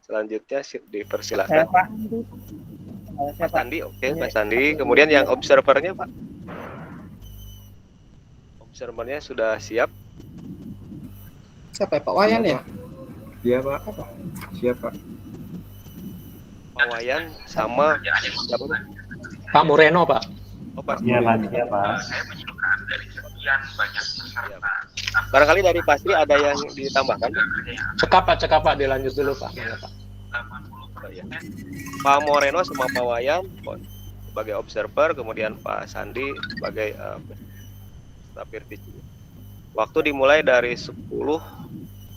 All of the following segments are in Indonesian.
Selanjutnya dipersilakan. Pak. Pak Sandi, oke, Pak Sandi. Kemudian yang observernya, Pak. Observernya sudah siap. Siapa ya, Pak Wayan ya? Iya, Pak. Siap, Pak. Pak Wayan sama siapa, Pak? Pak Moreno, Pak. Oh, Pak. Iya, Pak. Iya, Pak. Barangkali dari Pasri ada yang ditambahkan? Cekap Pak, dilanjut dulu Pak. Mana, Pak? Pak Moreno sama Pak Wayan sebagai observer, kemudian Pak Sandi sebagai tapir visi. Waktu dimulai dari 10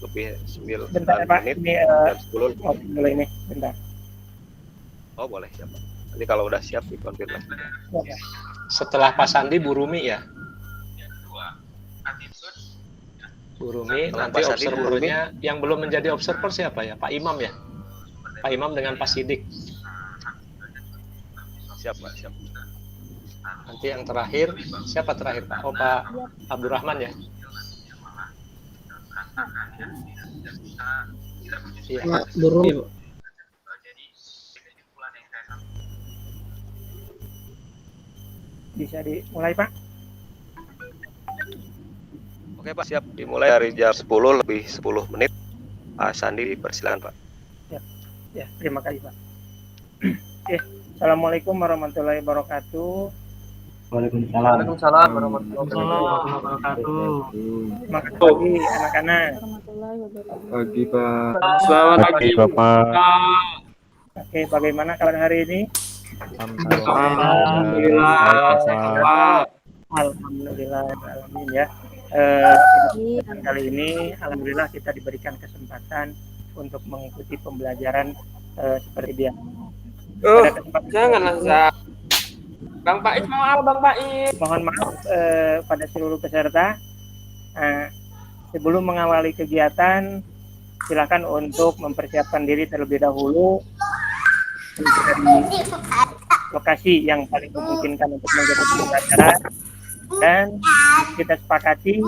lebih 9 bentar, Pak. menit. Ini, Jam 10 dulu ini, bentar. Oh, boleh, siap. Nanti kalau udah siap dikonfirmasi. Ya. Setelah Pak Sandi, Bu Rumi ya? Bu Rumi, nanti Pak Sandi, observernya yang belum menjadi observer siapa ya? Pak Imam ya? Pak Imam dengan Pak Sidik. Siap, Pak, siap. Nanti yang terakhir, siapa terakhir Pak? Oh, Pak Abdurrahman ya? Iya. Pak Burumi. Bisa dimulai, Pak? Oke, Pak, siap. Dimulai dari jam 10 lebih 10 menit. Pak Sandi, persilakan, Pak. Ya, terima kasih, Pak. Oke, Assalamualaikum warahmatullahi wabarakatuh. Waalaikumsalam warahmatullahi wabarakatuh. Selamat pagi, anak-anak. Pagi, Pak. Selamat pagi, Bapak. Oke, bagaimana kabar hari ini? Alhamdulillah. Pak. Alhamdulillah, alamin ya. Kesempatan kali ini, alhamdulillah kita diberikan kesempatan untuk mengikuti pembelajaran seperti biasa. Janganlah, Zak. Bang Pais mau apa, Bang Pais? Mohon maaf pada seluruh peserta. Sebelum mengawali kegiatan, silakan untuk mempersiapkan diri terlebih dahulu dari lokasi yang paling memungkinkan untuk menjadi pembelajaran, dan kita sepakati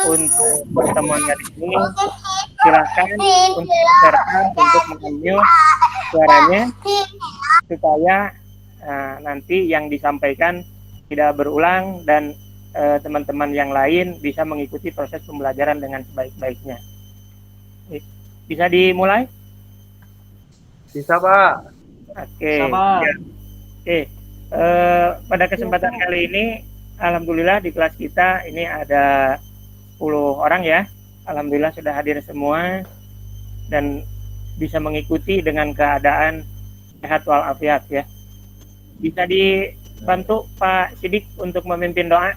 untuk pertemuan kali ini silakan untuk peserta untuk meng-mute suaranya supaya nanti yang disampaikan tidak berulang dan teman-teman yang lain bisa mengikuti proses pembelajaran dengan sebaik-baiknya. Bisa dimulai? Bisa, Pak. Oke. Sama. Ya. Oke. Pada kesempatan kali ini, alhamdulillah di kelas kita ini ada 10 orang ya. Alhamdulillah sudah hadir semua dan bisa mengikuti dengan keadaan sehat walafiat ya. Bisa dibantu Pak Sidik untuk memimpin doa?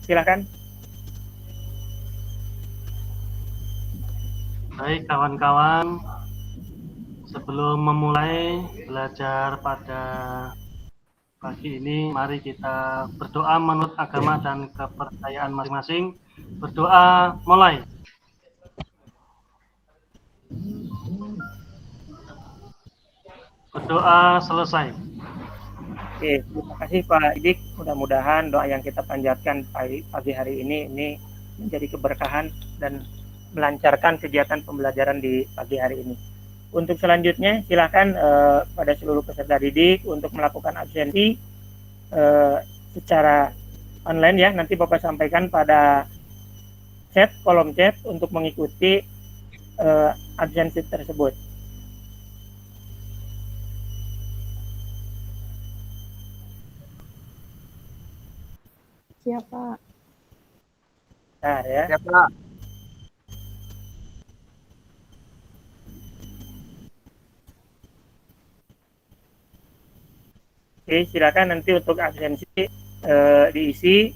Silakan. Baik kawan-kawan, sebelum memulai belajar pada pagi ini, mari kita berdoa menurut agama dan kepercayaan masing-masing. Berdoa mulai. Berdoa selesai. Oke, terima kasih Pak Sidik. Mudah-mudahan doa yang kita panjatkan pagi hari ini menjadi keberkahan dan melancarkan kegiatan pembelajaran di pagi hari ini. Untuk selanjutnya, silakan pada seluruh peserta didik untuk melakukan absensi secara online ya. Nanti Bapak sampaikan pada kolom chat untuk mengikuti absensi tersebut. Siapa? Bentar ya. Siapa? Oke, silakan nanti untuk absensi diisi.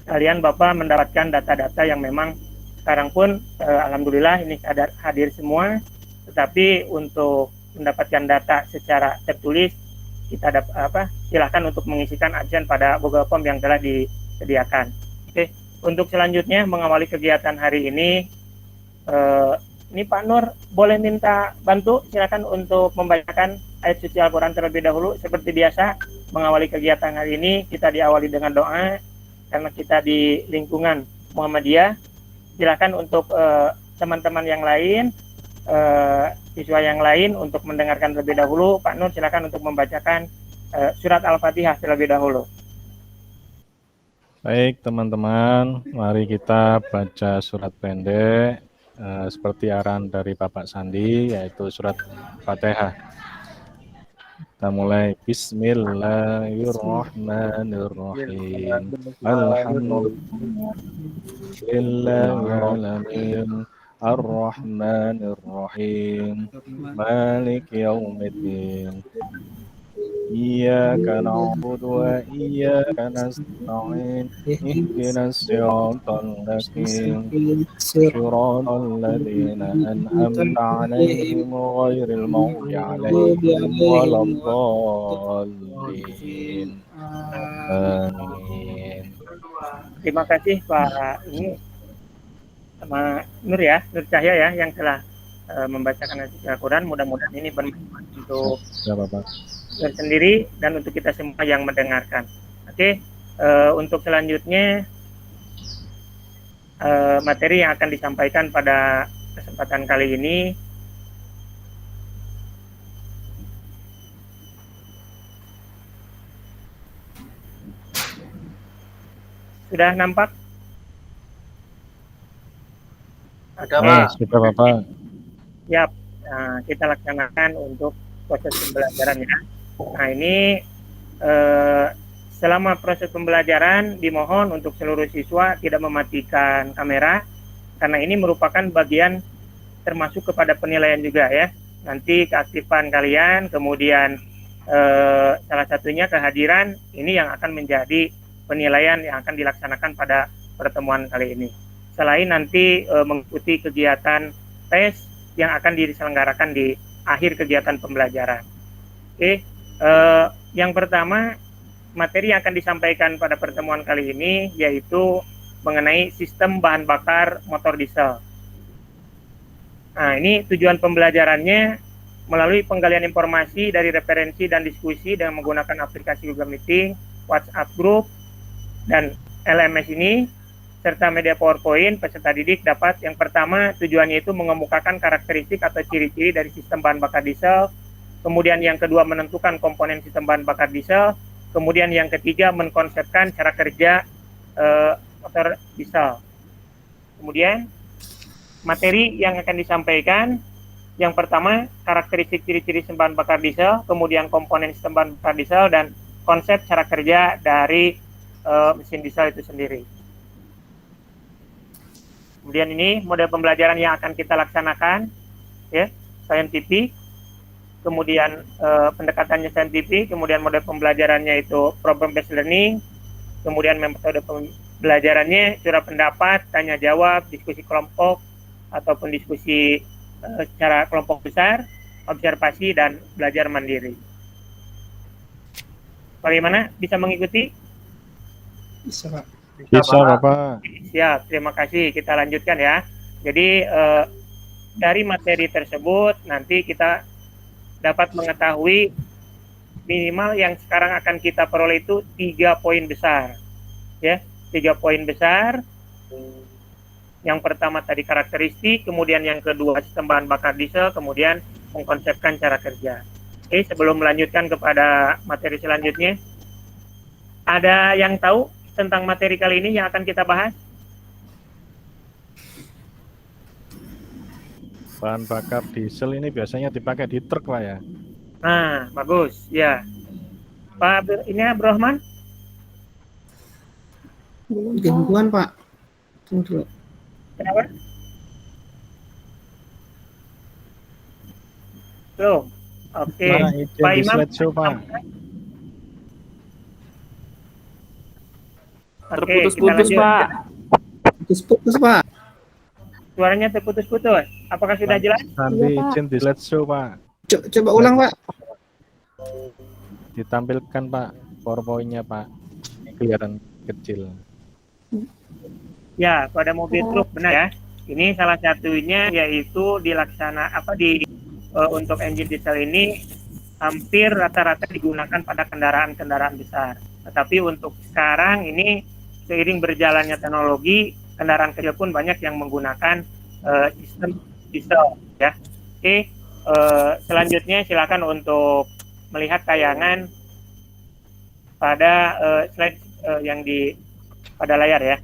Kalian Bapak mendapatkan data-data yang memang sekarang pun alhamdulillah ini hadir semua. Tetapi untuk mendapatkan data secara tertulis kita silakan untuk mengisikan absen pada Google Form yang telah disediakan. Oke, untuk selanjutnya mengawali kegiatan hari ini, ini Pak Nur boleh minta bantu, silakan untuk membacakan ayat suci Al-Quran terlebih dahulu. Seperti biasa mengawali kegiatan hari ini kita diawali dengan doa karena kita di lingkungan Muhammadiyah. Silakan untuk teman-teman yang lain siswa yang lain untuk mendengarkan terlebih dahulu. Pak Nur, silakan untuk membacakan surat Al-Fatihah terlebih dahulu. Baik teman-teman, mari kita baca surat pendek seperti arahan dari Bapak Sandi, yaitu surat Fatihah. Kita mulai. Bismillahirrahmanirrahim. Alhamdulillahirrahmanirrahim. Ar-Rahmanir-Rahim. Malik Yaumiddin. Iyyaka na'budu wa iyyaka nasta'in. Ihdinas siratal mustaqim. Siratal ladzina an'amta 'alaihim ghairil maghdubi 'alaihim waladdallin. Amin. Terima kasih Pak ini sama Nur ya, Nur Cahya ya yang telah membacakan Al-Quran. Mudah-mudahan ini bermanfaat untuk Ya, Bapak. sendiri dan untuk kita semua yang mendengarkan. Oke, untuk selanjutnya materi yang akan disampaikan pada kesempatan kali ini sudah nampak? Sudah Bapak. Siap. Nah, kita laksanakan untuk proses pembelajarannya. Nah, ini selama proses pembelajaran dimohon untuk seluruh siswa tidak mematikan kamera karena ini merupakan bagian termasuk kepada penilaian juga ya. Nanti keaktifan kalian, kemudian salah satunya kehadiran ini yang akan menjadi penilaian yang akan dilaksanakan pada pertemuan kali ini. Selain nanti mengikuti kegiatan tes yang akan diselenggarakan di akhir kegiatan pembelajaran. Oke, yang pertama materi yang akan disampaikan pada pertemuan kali ini yaitu mengenai sistem bahan bakar motor diesel. Nah, ini tujuan pembelajarannya melalui penggalian informasi dari referensi dan diskusi dengan menggunakan aplikasi Google Meeting, WhatsApp Group, dan LMS ini serta media PowerPoint. Peserta didik dapat yang pertama tujuannya itu mengemukakan karakteristik atau ciri-ciri dari sistem bahan bakar diesel, kemudian yang kedua menentukan komponen sistem bahan bakar diesel, kemudian yang ketiga mengkonsepkan cara kerja motor diesel. Kemudian materi yang akan disampaikan yang pertama karakteristik ciri-ciri sistem bahan bakar diesel, kemudian komponen sistem bahan bakar diesel, dan konsep cara kerja dari mesin diesel itu sendiri. Kemudian ini model pembelajaran yang akan kita laksanakan, ya, scientific, kemudian pendekatannya scientific, kemudian model pembelajarannya itu problem based learning, kemudian metode pembelajarannya curah pendapat, tanya jawab, diskusi kelompok ataupun diskusi secara kelompok besar, observasi dan belajar mandiri. Bagaimana? Bisa mengikuti? Bisa, Pak. Bisa Bapak. Siap, terima kasih. Kita lanjutkan ya. Jadi dari materi tersebut nanti kita dapat mengetahui minimal yang sekarang akan kita peroleh itu 3 poin besar. Ya, 3 poin besar. Yang pertama tadi karakteristik, kemudian yang kedua sistem bahan bakar diesel, kemudian mengkonsepkan cara kerja. Oke, sebelum melanjutkan kepada materi selanjutnya, ada yang tahu tentang materi kali ini yang akan kita bahas? Bahan bakar diesel ini biasanya dipakai di truk Pak ya. Nah, bagus ya. Pak ini Abdurrahman? Gangguan, Pak. Tunggu dulu. Kenapa? Belum. Oke. Pak Di Imam? slideshow Pak. Terputus-putus, Pak. Putus-putus, Pak. Suaranya terputus-putus. Apakah sudah jelas? Nanti izin di slideshow Pak. Coba ulang, Pak. Ditampilkan Pak PowerPoint-nya Pak. Ini kelihatan kecil. Ya, pada mobil truk benar ya. Ini salah satunya yaitu untuk engine diesel ini hampir rata-rata digunakan pada kendaraan-kendaraan besar. Tetapi untuk sekarang ini seiring berjalannya teknologi, kendaraan kecil pun banyak yang menggunakan sistem diesel ya. Oke, selanjutnya silakan untuk melihat tayangan pada slide yang di pada layar ya.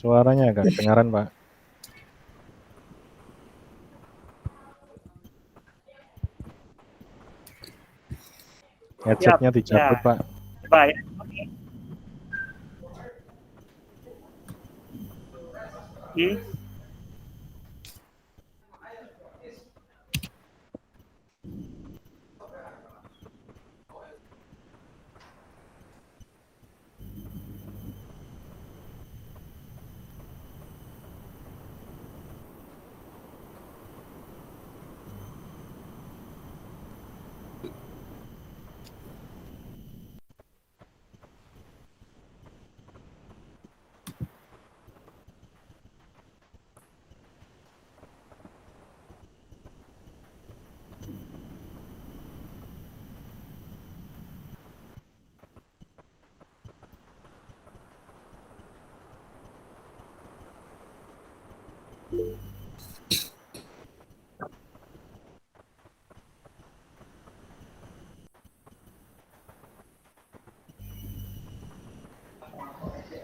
Suaranya agak kedengaran, Pak. Headsetnya dicabut, Ya. Pak. Coba ya. Oke.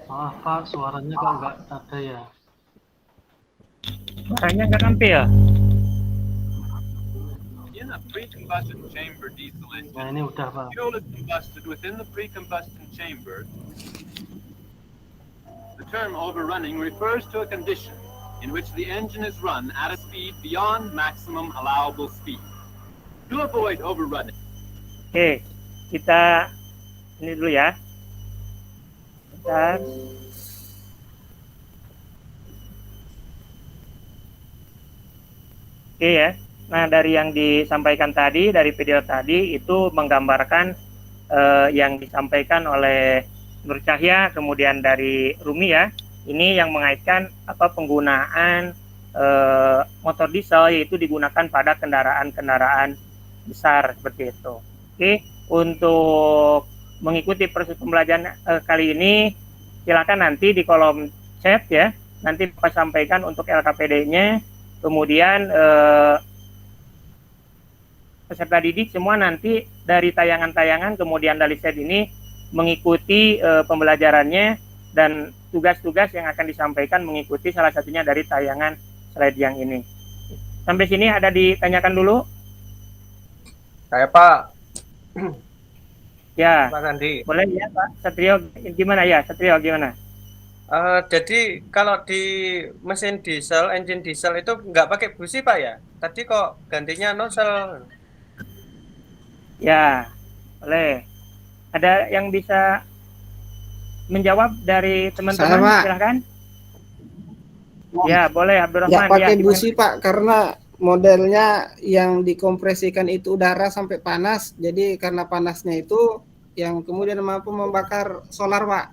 Maaf Pak, suaranya kok nggak ada ya. Suaranya nggak tampil. In a pre-combustion chamber diesel engine, Nah ini udah Pak. fuel is combusted within the pre-combustion chamber. The term overrunning refers to a condition in which the engine is run at a speed beyond maximum allowable speed. To avoid overrunning. Oke, kita ini dulu ya. Bentar. Oke ya. Nah, dari yang disampaikan tadi, dari video tadi itu menggambarkan yang disampaikan oleh Nur Cahya, kemudian dari Rumi ya. Ini yang mengaitkan penggunaan motor diesel, yaitu digunakan pada kendaraan-kendaraan besar seperti itu. Oke, untuk mengikuti proses pembelajaran kali ini, silakan nanti di kolom chat ya. Nanti Bapak sampaikan untuk LKPD-nya, kemudian peserta didik semua nanti dari tayangan-tayangan kemudian dari slide ini mengikuti pembelajarannya, dan tugas-tugas yang akan disampaikan mengikuti salah satunya dari tayangan slide yang ini. Sampai sini ada ditanyakan dulu? Saya Pak. Ya, Pak Sandi. boleh ya Pak Satrio, gimana ya Satrio, gimana? Jadi kalau di mesin diesel, engine diesel itu nggak pakai busi Pak ya? Tadi kok gantinya nozzle. Ya, boleh. Ada yang bisa menjawab dari teman-teman? Saya, Pak. Silahkan. Ya, boleh Abdurrahman. Nggak pakai gimana? busi Pak, karena modelnya yang dikompresikan itu udara sampai panas. Jadi karena panasnya itu yang kemudian mampu membakar solar Pak.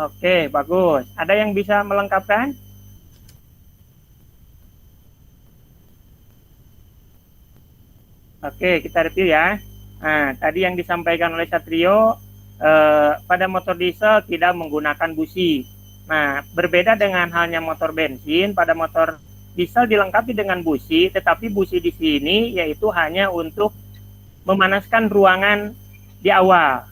Oke, bagus. Ada yang bisa melengkapkan? Oke, kita review ya. Nah, tadi yang disampaikan oleh Satrio, pada motor diesel tidak menggunakan busi. Nah, berbeda dengan halnya motor bensin, pada motor diesel dilengkapi dengan busi, tetapi busi di sini yaitu hanya untuk memanaskan ruangan di awal.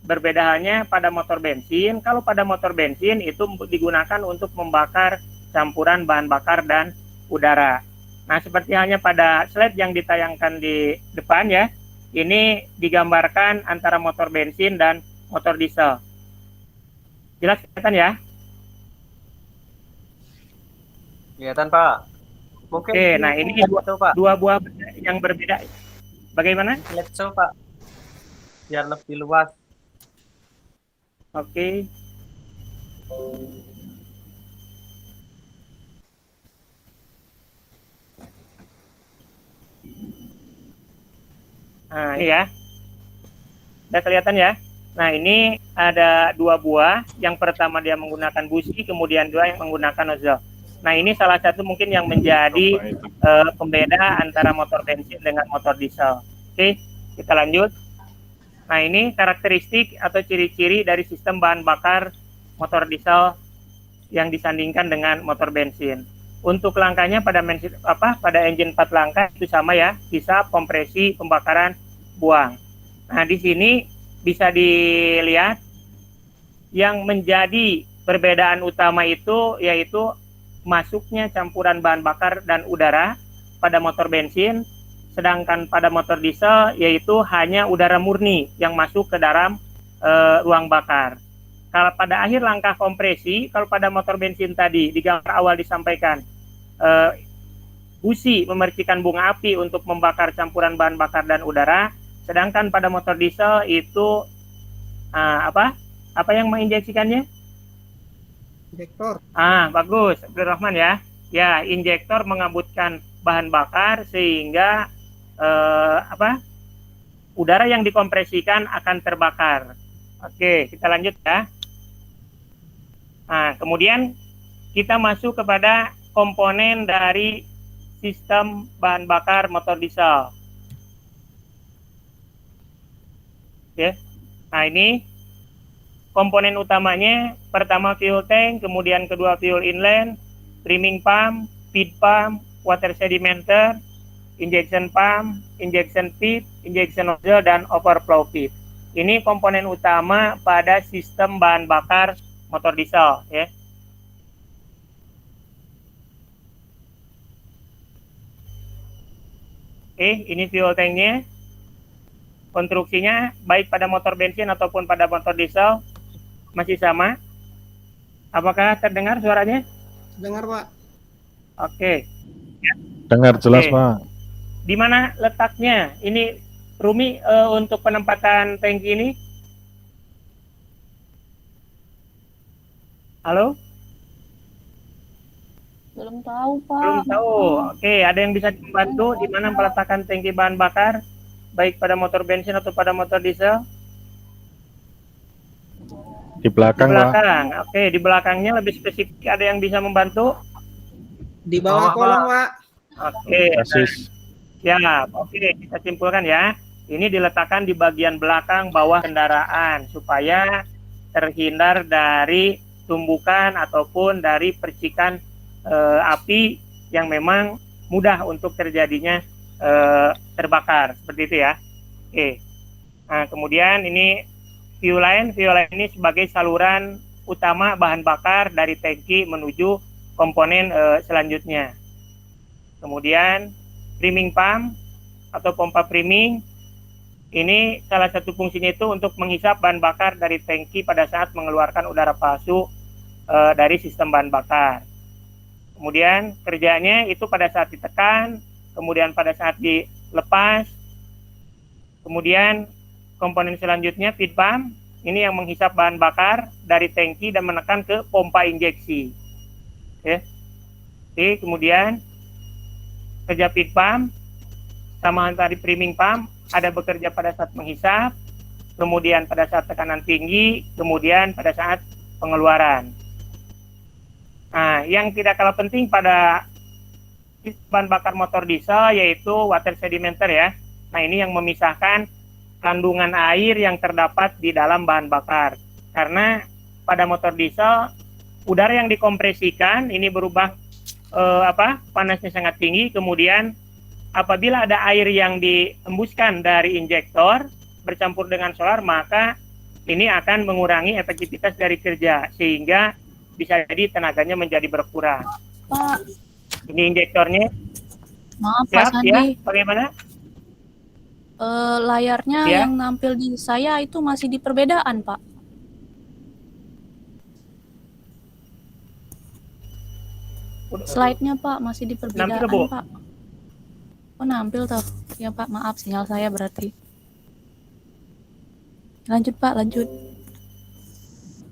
Berbeda halnya pada motor bensin, kalau pada motor bensin itu digunakan untuk membakar campuran bahan bakar dan udara. Nah, seperti halnya pada slide yang ditayangkan di depan ya, ini digambarkan antara motor bensin dan motor diesel. Jelas kelihatan ya? Kelihatan Pak. Mungkin Oke, nah ini dua buah yang berbeda. Bagaimana? Let's Pak. Biar lebih luas. Oke. Nah, ini ya. Sudah kelihatan ya? Nah, ini ada dua buah. Yang pertama dia menggunakan busi, kemudian dua yang menggunakan nozzle. Nah, ini salah satu mungkin yang menjadi pembeda antara motor bensin dengan motor diesel. Oke, kita lanjut. Nah, ini karakteristik atau ciri-ciri dari sistem bahan bakar motor diesel yang disandingkan dengan motor bensin. Untuk langkahnya pada engine 4 langkah itu sama ya, hisap, kompresi, pembakaran, buang. Nah, di sini bisa dilihat yang menjadi perbedaan utama itu yaitu masuknya campuran bahan bakar dan udara pada motor bensin, sedangkan pada motor diesel yaitu hanya udara murni yang masuk ke dalam ruang bakar. Kalau pada akhir langkah kompresi, kalau pada motor bensin tadi di gambar awal disampaikan busi memercikan bunga api untuk membakar campuran bahan bakar dan udara, sedangkan pada motor diesel itu apa yang menginjeksikannya? Injektor. Bagus, Abdurrahman ya. Ya, injektor mengabutkan bahan bakar sehingga udara yang dikompresikan akan terbakar. Oke, kita lanjut ya. Nah, kemudian kita masuk kepada komponen dari sistem bahan bakar motor diesel. Oke. Nah, ini komponen utamanya, pertama fuel tank, kemudian kedua fuel inlet, priming pump, feed pump, water sedimenter, injection pump, injection pit, injection nozzle, dan overflow pit. Ini komponen utama pada sistem bahan bakar motor diesel, ya. Ini fuel tanknya. Konstruksinya baik pada motor bensin ataupun pada motor diesel masih sama. Apakah terdengar suaranya? Dengar, Pak. Oke. Dengar jelas, Pak. Di mana letaknya? Ini Rumi untuk penempatan tangki ini. Halo? Belum tahu, Pak. Belum tahu. Oke, ada yang bisa dibantu di mana peletakan tangki bahan bakar baik pada motor bensin atau pada motor diesel? Di belakang, Di Pak. belakang. Oke, di belakangnya lebih spesifik ada yang bisa membantu? Di bawah kolong, Pak. Oke. Basis. Ya, oke, kita simpulkan ya. Ini diletakkan di bagian belakang bawah kendaraan supaya terhindar dari tumbukan ataupun dari percikan api yang memang mudah untuk terjadinya terbakar, seperti itu ya. Oke. Nah, kemudian ini fuel line ini sebagai saluran utama bahan bakar dari tangki menuju komponen selanjutnya. Kemudian priming pump atau pompa priming, ini salah satu fungsinya itu untuk menghisap bahan bakar dari tangki pada saat mengeluarkan udara palsu dari sistem bahan bakar. Kemudian kerjanya itu pada saat ditekan, kemudian pada saat dilepas. Kemudian komponen selanjutnya feed pump, ini yang menghisap bahan bakar dari tangki dan menekan ke pompa injeksi. Ya. Oke, kemudian kerja feed pump sama tadi priming pump ada bekerja pada saat menghisap, kemudian pada saat tekanan tinggi, kemudian pada saat pengeluaran. Nah, yang tidak kalah penting pada bahan bakar motor diesel yaitu water sedimenter ya. Nah, ini yang memisahkan kandungan air yang terdapat di dalam bahan bakar. Karena pada motor diesel udara yang dikompresikan ini berubah panasnya sangat tinggi, kemudian apabila ada air yang dihembuskan dari injektor bercampur dengan solar, maka ini akan mengurangi efektivitas dari kerja sehingga bisa jadi tenaganya menjadi berkurang. Pak, ini injektornya. maaf Siap, Pak Sandi. Ya, bagaimana? Layarnya Ya. yang nampil di saya itu masih di perbedaan, Pak. Slide-nya Pak masih di perbedaan, Nampil, Bu? Pak. Oh, nampil toh. Ya Pak, maaf sinyal saya berarti. Lanjut Pak, lanjut.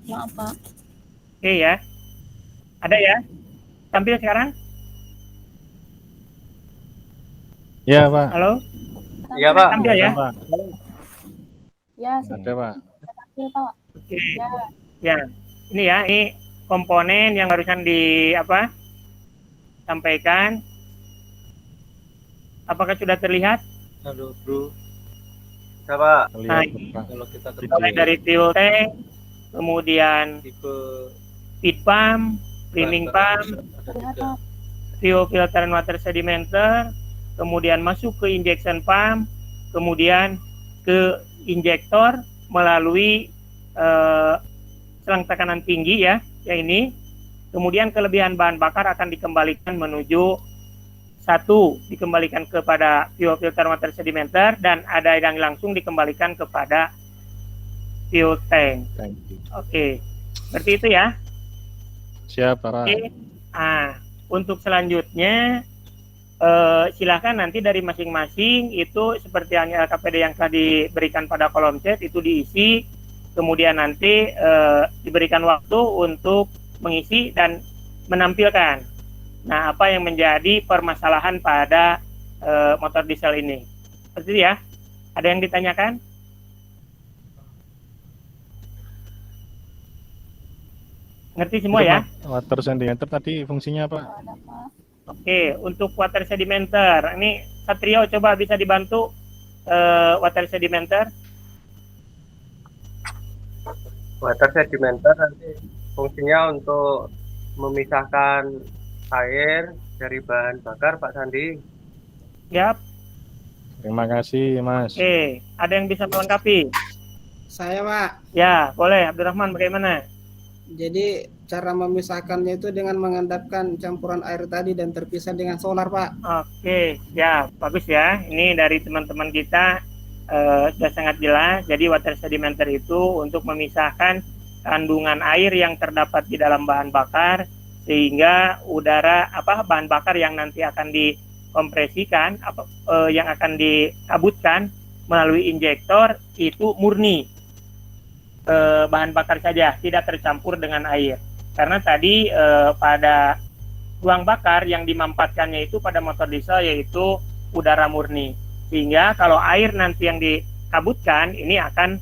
Maaf Pak. Oke ya. Ada ya? Tampil sekarang? Ya, Pak. Halo? Iya, Pak. Tampil ya? Ada, Pak. Ya, Ada, Pak. tampil Pak. Oke. Ya. Ya. Ini ya, ini komponen yang barusan sampaikan. Apakah sudah terlihat? Halo, Bro. Bisa Pak. Lihat Pak. Kalau kita mulai dari fuel tank, kemudian tipe feed pump, cleaning pump, fuel filter and water sedimenter, kemudian masuk ke injection pump, kemudian ke injektor melalui selang tekanan tinggi ya ini. Kemudian kelebihan bahan bakar akan dikembalikan menuju satu dikembalikan kepada fuel filter water sedimenter dan ada yang langsung dikembalikan kepada fuel tank. Oke, seperti itu ya. Siap Pak. Oke. Untuk selanjutnya silahkan nanti dari masing-masing itu seperti hanya LKPD yang telah diberikan pada kolom chat itu diisi, kemudian nanti diberikan waktu untuk mengisi dan menampilkan. Nah, apa yang menjadi permasalahan pada motor diesel ini? Seperti itu ya. Ada yang ditanyakan? Ngerti semua ya? Water sedimenter tadi fungsinya apa? Oke, untuk water sedimenter, ini Satrio coba bisa dibantu water sedimenter. Water sedimenter nanti fungsinya untuk memisahkan air dari bahan bakar, Pak Sandi. Yap. Terima kasih, Mas. Oke, ada yang bisa melengkapi? Saya, Pak. Ya, boleh. Abdurrahman, bagaimana? Jadi cara memisahkannya itu dengan mengendapkan campuran air tadi dan terpisah dengan solar, Pak. Oke, ya bagus ya. Ini dari teman-teman kita sudah sangat jelas. Jadi water sedimenter itu untuk memisahkan kandungan air yang terdapat di dalam bahan bakar sehingga bahan bakar yang nanti akan dikompresikan yang akan dikabutkan melalui injektor itu murni bahan bakar saja, tidak tercampur dengan air. Karena tadi pada ruang bakar yang dimampatkannya itu pada motor diesel yaitu udara murni. Sehingga kalau air nanti yang dikabutkan ini akan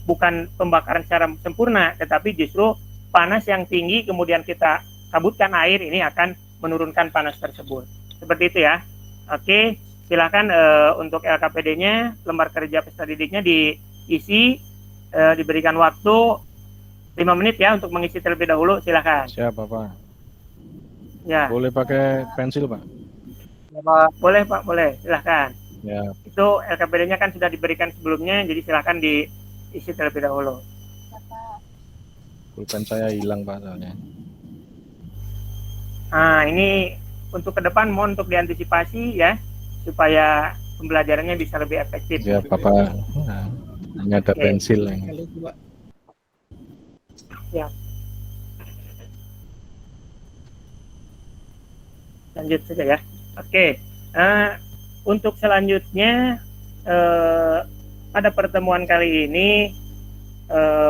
bukan pembakaran secara sempurna, tetapi justru panas yang tinggi kemudian kita kabutkan air ini akan menurunkan panas tersebut. Seperti itu ya. Oke, silakan untuk LKPD-nya, lembar kerja peserta didiknya diisi, diberikan waktu 5 menit ya untuk mengisi terlebih dahulu, silakan. Siap, Bapak. Ya. Boleh pakai pensil, Pak? Boleh, Pak, boleh. Silakan. Ya. Itu LKPD-nya kan sudah diberikan sebelumnya, jadi silakan diisi terlebih dahulu. Pulpen saya hilang, Pak, soalnya. Ini untuk ke depan mohon untuk diantisipasi ya, supaya pembelajarannya bisa lebih efektif. Ya, Bapak. Nah, ini ada pensil yang. Ya. Lanjut saja ya. Oke. Untuk selanjutnya pada pertemuan kali ini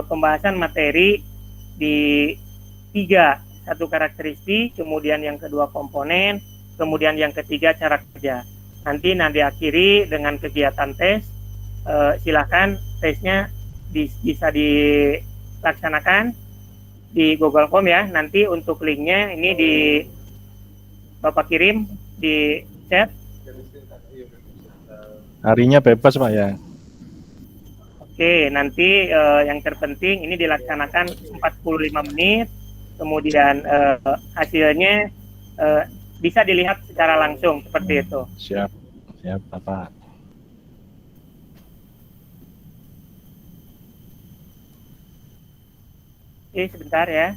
pembahasan materi di 3, satu karakteristik, kemudian yang kedua komponen, kemudian yang ketiga cara kerja. Nanti diakhiri dengan kegiatan tes. Silahkan tesnya bisa dilaksanakan di Google Form ya. Nanti untuk linknya ini Bapak kirim di chat. Harinya bebas, Pak ya. Oke, nanti yang terpenting ini dilaksanakan 45 menit. Kemudian hasilnya bisa dilihat secara langsung seperti itu. Siap, siap, Bapak. Oke, sebentar ya.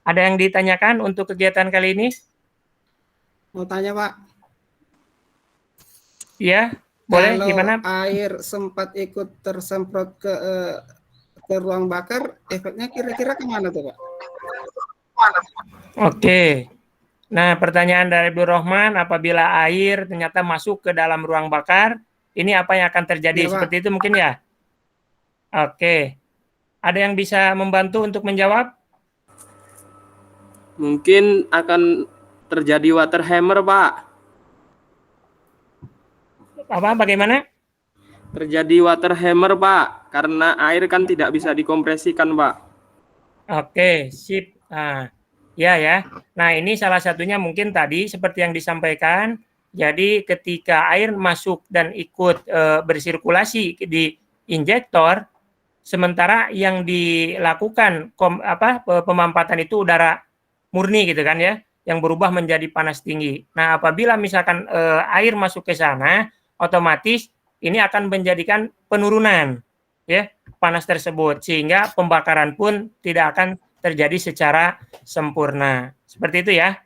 Ada yang ditanyakan untuk kegiatan kali ini? Mau tanya Pak, Ya, boleh. kalau Gimana? air sempat ikut tersemprot ke ruang bakar, efeknya kira-kira kemana tuh Pak? Oke. Nah, pertanyaan dari Abdul Rahman, apabila air ternyata masuk ke dalam ruang bakar, ini apa yang akan terjadi? Ya, Pak. Seperti itu mungkin ya? Oke. Ada yang bisa membantu untuk menjawab? Mungkin akan terjadi water hammer, Pak. Apa? Bagaimana? Terjadi water hammer, Pak, karena air kan tidak bisa dikompresikan, Pak. Oke, sip. Nah, ya. Nah, ini salah satunya mungkin tadi seperti yang disampaikan. Jadi ketika air masuk dan ikut bersirkulasi di injektor, sementara yang dilakukan pemampatan itu udara murni gitu kan ya, yang berubah menjadi panas tinggi. Nah, apabila misalkan air masuk ke sana, otomatis ini akan menjadikan penurunan ya panas tersebut, sehingga pembakaran pun tidak akan terjadi secara sempurna. Seperti itu ya.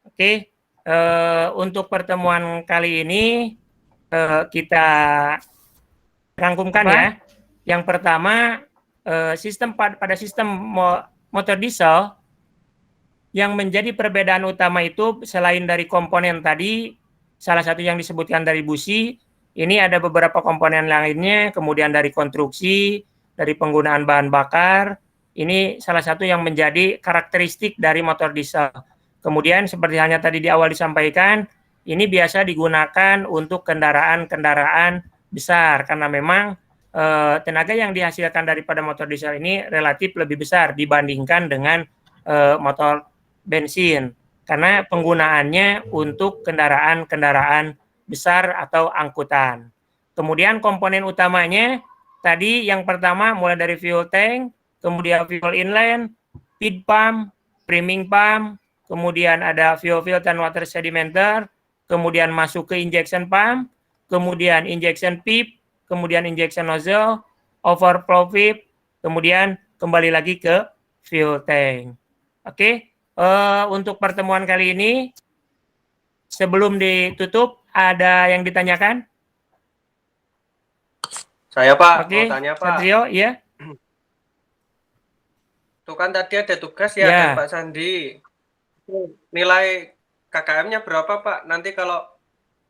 Oke, untuk pertemuan kali ini kita rangkumkan ya. Yang pertama, pada sistem motor diesel, yang menjadi perbedaan utama itu selain dari komponen tadi, salah satu yang disebutkan dari busi, ini ada beberapa komponen lainnya, kemudian dari konstruksi, dari penggunaan bahan bakar, ini salah satu yang menjadi karakteristik dari motor diesel. Kemudian seperti halnya tadi di awal disampaikan, ini biasa digunakan untuk kendaraan-kendaraan besar, karena memang tenaga yang dihasilkan daripada motor diesel ini relatif lebih besar dibandingkan dengan motor bensin, karena penggunaannya untuk kendaraan-kendaraan besar atau angkutan. Kemudian komponen utamanya tadi yang pertama mulai dari fuel tank, kemudian fuel inlet, feed pump, priming pump, kemudian ada fuel filter dan water sedimenter, kemudian masuk ke injection pump, kemudian injection pipe, kemudian injection nozzle, overflow pipe, kemudian kembali lagi ke fuel tank. Oke, untuk pertemuan kali ini sebelum ditutup ada yang ditanyakan? Saya Pak, Oke, mau tanya Pak. Satrio, iya. Itu kan tadi ada tugas ya, Ya. dari Pak Sandi. Nilai KKM-nya berapa Pak? Nanti kalau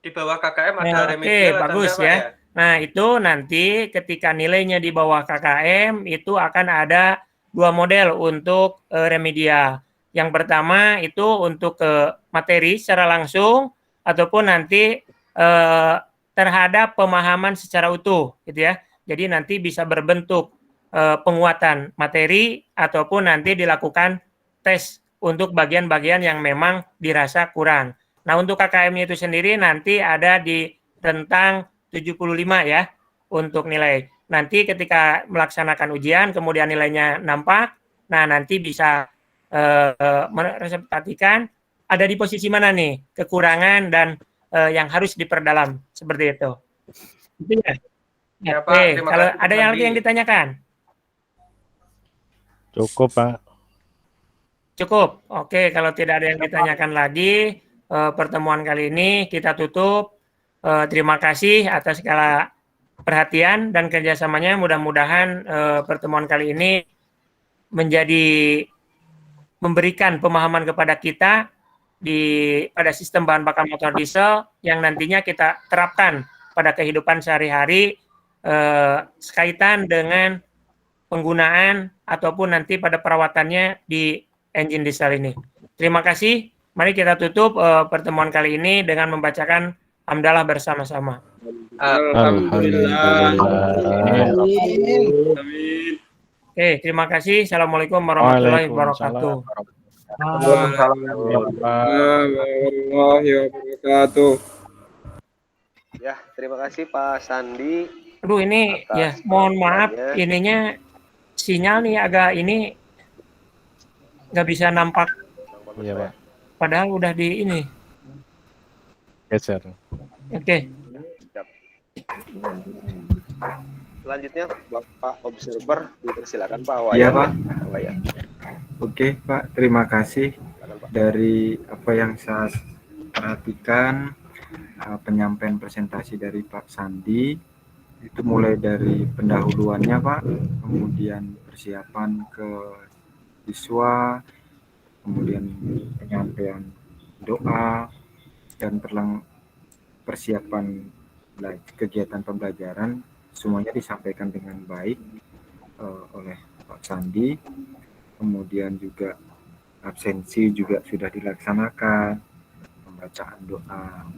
di bawah KKM ada remedial atau bagus enggak, ya. Pak, ya? Nah, itu nanti ketika nilainya di bawah KKM, itu akan ada 2 model untuk remedial. Yang pertama itu untuk materi secara langsung, ataupun nanti terhadap pemahaman secara utuh, gitu ya. Jadi nanti bisa berbentuk penguatan materi, ataupun nanti dilakukan tes untuk bagian-bagian yang memang dirasa kurang. Nah, untuk KKM-nya itu sendiri nanti ada di rentang 75 ya untuk nilai. Nanti ketika melaksanakan ujian kemudian nilainya nampak, nah nanti bisa merepresentasikan ada di posisi mana nih kekurangan dan yang harus diperdalam, seperti itu. Itu ya. Ya, Pak, Oke, terima kalau kasih, ada yang lagi yang ditanyakan? Cukup, Pak. Cukup. Oke, kalau tidak ada yang ditanyakan lagi, pertemuan kali ini kita tutup. Terima kasih atas segala perhatian dan kerjasamanya. Mudah-mudahan pertemuan kali ini memberikan pemahaman kepada kita pada sistem bahan bakar motor diesel yang nantinya kita terapkan pada kehidupan sehari-hari sekaitan dengan penggunaan ataupun nanti pada perawatannya di engine diesel ini. Terima kasih. Mari kita tutup pertemuan kali ini dengan membacakan hamdalah bersama-sama. Alhamdulillah. Amin. Oke, terima kasih. Assalamualaikum warahmatullahi wabarakatuh. Warahmatullahi wabarakatuh. Ya, terima kasih Pak Sandi. Aduh, ini ya mohon maaf ininya sinyal nih agak ini nggak bisa nampak. Iya, Pak. Padahal udah di ini. Geser. Oke. Selanjutnya Bapak Observer, dipersilakan Pak. Iya, Pak. Ya. Oke, Pak, terima kasih. Dari apa yang saya perhatikan, penyampaian presentasi dari Pak Sandi, itu mulai dari pendahuluannya, Pak, kemudian persiapan ke siswa, kemudian penyampaian doa, dan persiapan kegiatan pembelajaran, semuanya disampaikan dengan baik oleh Pak Sandi. Kemudian juga absensi juga sudah dilaksanakan, pembacaan doa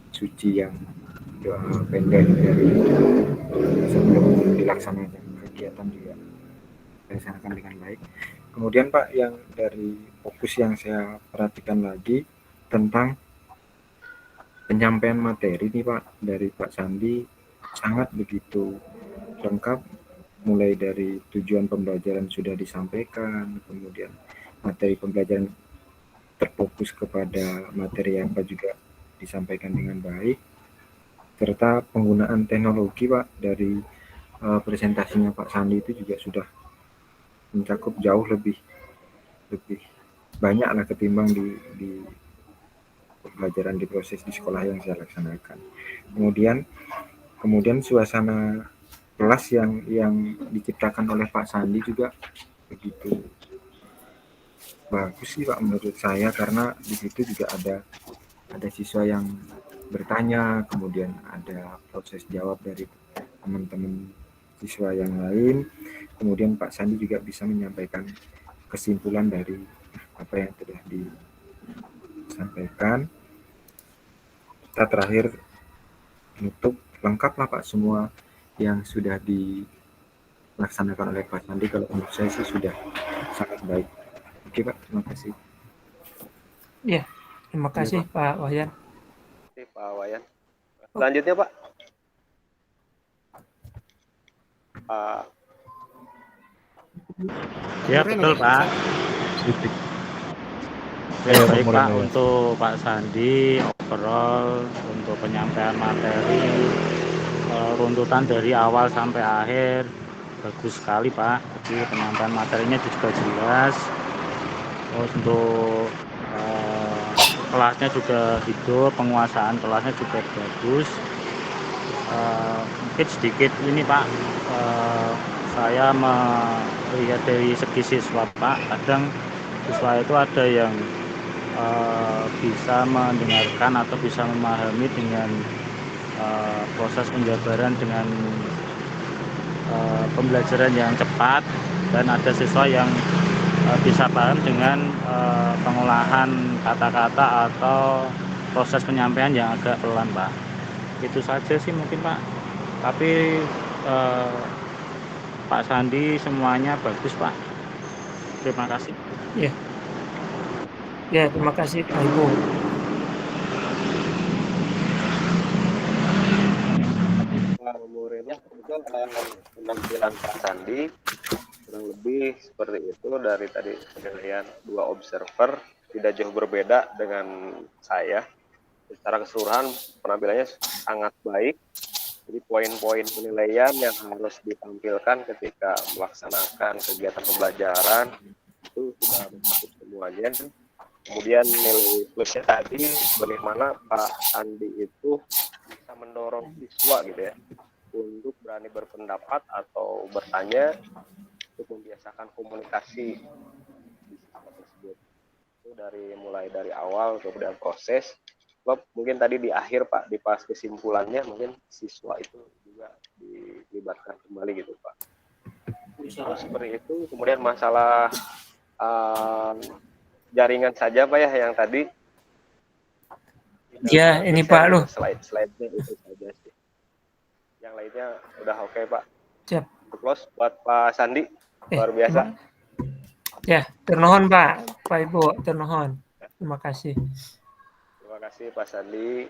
suci yang doa pendek dari sebelum dilaksanakan kegiatan juga dilaksanakan dengan baik. Kemudian Pak, yang dari fokus yang saya perhatikan lagi tentang penyampaian materi nih Pak, dari Pak Sandi sangat begitu lengkap, mulai dari tujuan pembelajaran sudah disampaikan, kemudian materi pembelajaran terfokus kepada materi apa juga disampaikan dengan baik, serta penggunaan teknologi Pak dari presentasinya Pak Sandi itu juga sudah mencakup jauh lebih banyak lah ketimbang di pembelajaran di proses di sekolah yang saya laksanakan. Kemudian suasana kelas yang diciptakan oleh Pak Sandi juga begitu bagus sih Pak menurut saya, karena di situ juga ada siswa yang bertanya, kemudian ada proses jawab dari teman-teman siswa yang lain, kemudian Pak Sandi juga bisa menyampaikan kesimpulan dari apa yang sudah disampaikan. Kita terakhir menutup, lengkap lah Pak semua yang sudah dilaksanakan oleh Pak Sandi. Kalau menurut saya sih sudah sangat baik. Oke Pak, terima kasih. Ya, terima kasih Pak Wayan. Oke, Pak Wayan. Selanjutnya Pak. Ya betul Pak. Ya, baik Pak, untuk Pak Sandi overall untuk penyampaian materi runtutan dari awal sampai akhir bagus sekali Pak. Jadi penyampaian materinya juga jelas. Terus untuk kelasnya juga hidup, penguasaan kelasnya juga bagus. Mungkin sedikit ini Pak, saya melihat dari segi siswa Pak, kadang siswa itu ada yang bisa mendengarkan atau bisa memahami dengan proses penjabaran dengan pembelajaran yang cepat, dan ada siswa yang bisa paham dengan pengolahan kata-kata atau proses penyampaian yang agak pelan Pak. Itu saja sih mungkin Pak, tapi Pak Sandi semuanya bagus Pak. Terima kasih. Ya, terima kasih Pak Ibu. Muridnya itu penampilan Pak Sandi kurang lebih seperti itu. Dari tadi penilaian 2 observer tidak jauh berbeda dengan saya. Secara keseluruhan penampilannya sangat baik. Jadi poin-poin penilaian yang harus ditampilkan ketika melaksanakan kegiatan pembelajaran itu sudah mencakup semuanya. Kemudian nilai plusnya tadi bagaimana Pak Sandi itu bisa mendorong siswa gitu ya untuk berani berpendapat atau bertanya, untuk membiasakan komunikasi di siswa tersebut. Itu mulai dari awal kemudian proses. Sebab mungkin tadi di akhir Pak, di pas kesimpulannya mungkin siswa itu juga dilibatkan kembali gitu Pak. Terus seperti itu. Kemudian masalah jaringan saja Pak ya yang tadi. Ya, ini Pak loh. Slide-nya itu saja sih. Yang lainnya udah oke Pak. Siap. Close buat Pak Sandi. Luar biasa. Ya, ternohon Pak Ibu, ternohon. Terima kasih. Terima kasih Pak Sandi.